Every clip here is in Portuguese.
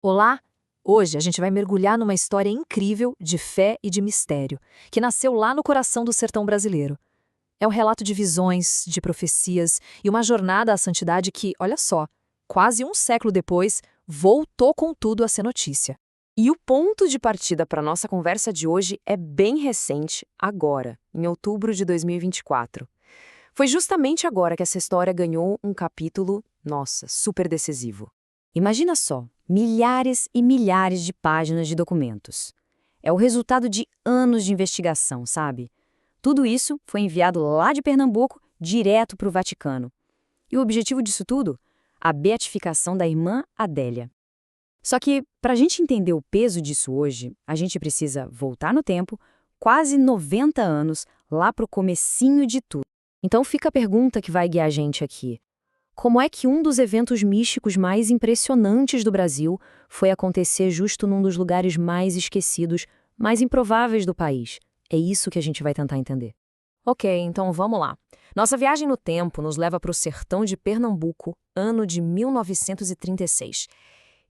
Olá! Hoje a gente vai mergulhar numa história incrível de fé e de mistério, que nasceu lá no coração do sertão brasileiro. É um relato de visões, de profecias e uma jornada à santidade que, olha só, quase um século depois, voltou com tudo a ser notícia. E o ponto de partida para nossa conversa de hoje é bem recente, agora, em outubro de 2024. Foi justamente agora que essa história ganhou um capítulo, nossa, super decisivo. Imagina só, milhares e milhares de páginas de documentos. É o resultado de anos de investigação, sabe? Tudo isso foi enviado lá de Pernambuco direto para o Vaticano. E o objetivo disso tudo? A beatificação da irmã Adélia. Só que, para a gente entender o peso disso hoje, a gente precisa voltar no tempo, quase 90 anos, lá para o comecinho de tudo. Então fica a pergunta que vai guiar a gente aqui. Como é que um dos eventos místicos mais impressionantes do Brasil foi acontecer justo num dos lugares mais esquecidos, mais improváveis do país? É isso que a gente vai tentar entender. Ok, então vamos lá. Nossa viagem no tempo nos leva para o sertão de Pernambuco, ano de 1936.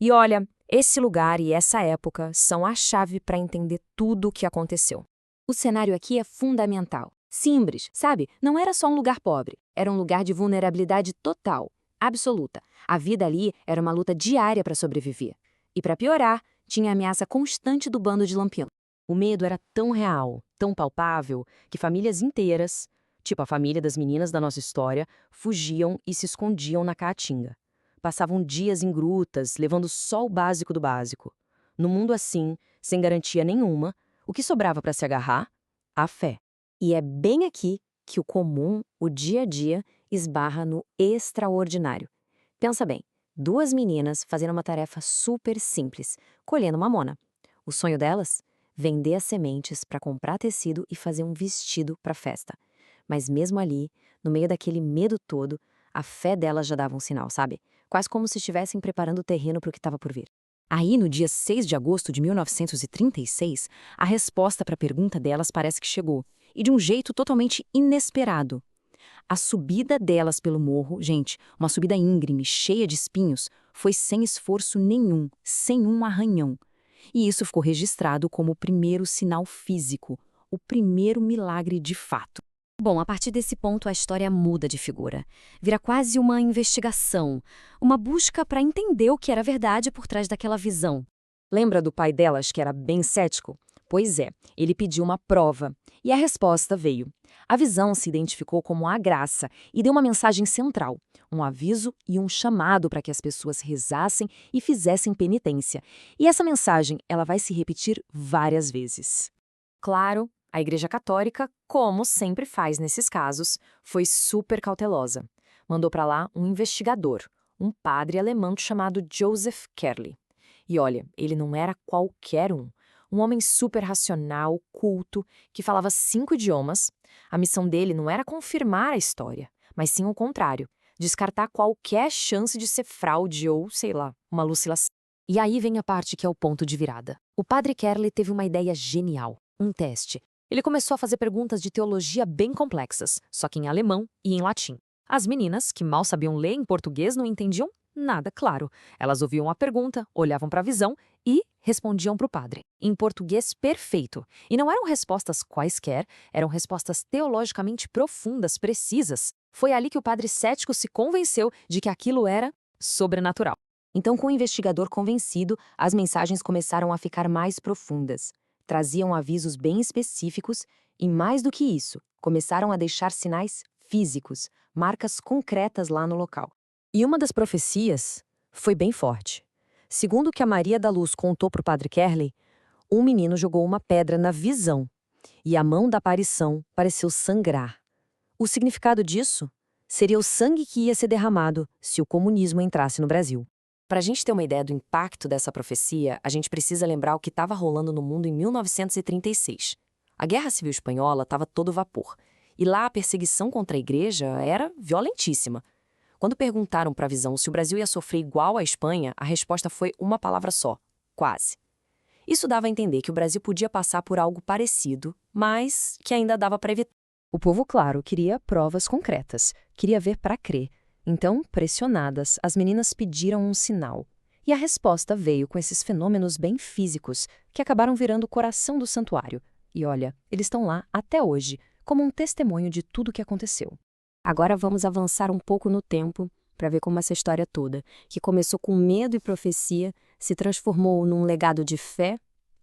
E olha, esse lugar e essa época são a chave para entender tudo o que aconteceu. O cenário aqui é fundamental. Simbres, sabe? Não era só um lugar pobre, era um lugar de vulnerabilidade total, absoluta. A vida ali era uma luta diária para sobreviver. E para piorar, tinha a ameaça constante do bando de Lampião. O medo era tão real, tão palpável, que famílias inteiras, tipo a família das meninas da nossa história, fugiam e se escondiam na Caatinga. Passavam dias em grutas, levando só o básico do básico. No mundo assim, sem garantia nenhuma, o que sobrava para se agarrar? A fé. E é bem aqui que o comum, o dia a dia, esbarra no extraordinário. Pensa bem, duas meninas fazendo uma tarefa super simples, colhendo mamona. O sonho delas? Vender as sementes para comprar tecido e fazer um vestido para a festa. Mas mesmo ali, no meio daquele medo todo, a fé delas já dava um sinal, sabe? Quase como se estivessem preparando o terreno para o que estava por vir. Aí, no dia 6 de agosto de 1936, a resposta para a pergunta delas parece que chegou, e de um jeito totalmente inesperado. A subida delas pelo morro, gente, uma subida íngreme, cheia de espinhos, foi sem esforço nenhum, sem um arranhão. E isso ficou registrado como o primeiro sinal físico, o primeiro milagre de fato. Bom, a partir desse ponto a história muda de figura. Vira quase uma investigação, uma busca para entender o que era verdade por trás daquela visão. Lembra do pai delas, que era bem cético? Pois é, ele pediu uma prova, e a resposta veio. A visão se identificou como a graça e deu uma mensagem central, um aviso e um chamado para que as pessoas rezassem e fizessem penitência. E essa mensagem, ela vai se repetir várias vezes. Claro, a Igreja Católica, como sempre faz nesses casos, foi super cautelosa. Mandou para lá um investigador, um padre alemão chamado Joseph Kerley. E olha, ele não era qualquer um homem super racional, culto, que falava 5 idiomas. A missão dele não era confirmar a história, mas sim o contrário, descartar qualquer chance de ser fraude ou, sei lá, uma alucinação. E aí vem a parte que é o ponto de virada. O padre Kerley teve uma ideia genial, um teste. Ele começou a fazer perguntas de teologia bem complexas, só que em alemão e em latim. As meninas, que mal sabiam ler em português, não entendiam nada, claro. Elas ouviam a pergunta, olhavam para a visão e respondiam para o padre, em português perfeito. E não eram respostas quaisquer, eram respostas teologicamente profundas, precisas. Foi ali que o padre cético se convenceu de que aquilo era sobrenatural. Então, com o investigador convencido, as mensagens começaram a ficar mais profundas. Traziam avisos bem específicos e, mais do que isso, começaram a deixar sinais físicos, marcas concretas lá no local. E uma das profecias foi bem forte. Segundo o que a Maria da Luz contou para o padre Kerley, um menino jogou uma pedra na visão e a mão da aparição pareceu sangrar. O significado disso seria o sangue que ia ser derramado se o comunismo entrasse no Brasil. Para a gente ter uma ideia do impacto dessa profecia, a gente precisa lembrar o que estava rolando no mundo em 1936. A Guerra Civil Espanhola estava todo vapor, e lá a perseguição contra a igreja era violentíssima. Quando perguntaram para a visão se o Brasil ia sofrer igual à Espanha, a resposta foi uma palavra só: quase. Isso dava a entender que o Brasil podia passar por algo parecido, mas que ainda dava para evitar. O povo, claro, queria provas concretas, queria ver para crer. Então, pressionadas, as meninas pediram um sinal. E a resposta veio com esses fenômenos bem físicos, que acabaram virando o coração do santuário. E olha, eles estão lá até hoje, como um testemunho de tudo o que aconteceu. Agora vamos avançar um pouco no tempo para ver como essa história toda, que começou com medo e profecia, se transformou num legado de fé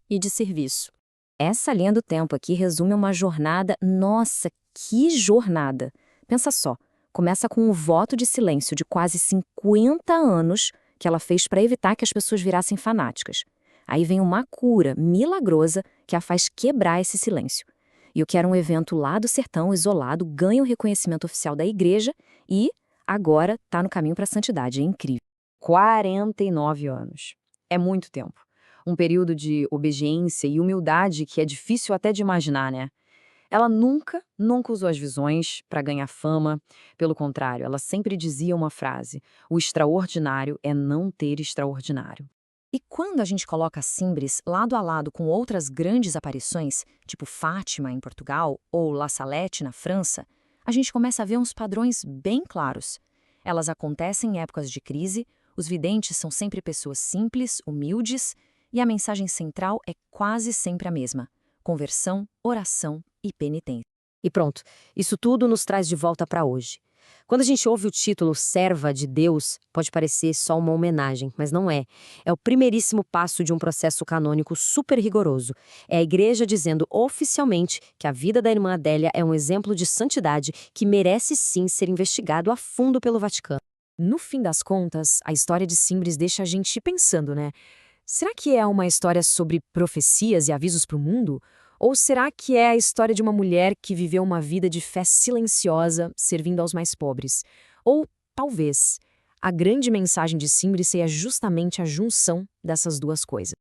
e de serviço. Essa linha do tempo aqui resume uma jornada. Nossa, que jornada! Pensa só, começa com um voto de silêncio de quase 50 anos que ela fez para evitar que as pessoas virassem fanáticas. Aí vem uma cura milagrosa que a faz quebrar esse silêncio. E o que era um evento lá do sertão, isolado, ganha o reconhecimento oficial da igreja e, agora, está no caminho para a santidade. É incrível. 49 anos. É muito tempo. Um período de obediência e humildade que é difícil até de imaginar, né? Ela nunca usou as visões para ganhar fama. Pelo contrário, ela sempre dizia uma frase: o extraordinário é não ter extraordinário. E quando a gente coloca Simbres lado a lado com outras grandes aparições, tipo Fátima em Portugal ou La Salette na França, a gente começa a ver uns padrões bem claros. Elas acontecem em épocas de crise, os videntes são sempre pessoas simples, humildes, e a mensagem central é quase sempre a mesma: conversão, oração e penitência. E pronto, isso tudo nos traz de volta para hoje. Quando a gente ouve o título Serva de Deus, pode parecer só uma homenagem, mas não é. É o primeiríssimo passo de um processo canônico super rigoroso. É a igreja dizendo oficialmente que a vida da irmã Adélia é um exemplo de santidade que merece sim ser investigado a fundo pelo Vaticano. No fim das contas, a história de Simbres deixa a gente pensando, né? Será que é uma história sobre profecias e avisos para o mundo? Ou será que é a história de uma mulher que viveu uma vida de fé silenciosa, servindo aos mais pobres? Ou, talvez, a grande mensagem de Simbres seja justamente a junção dessas duas coisas.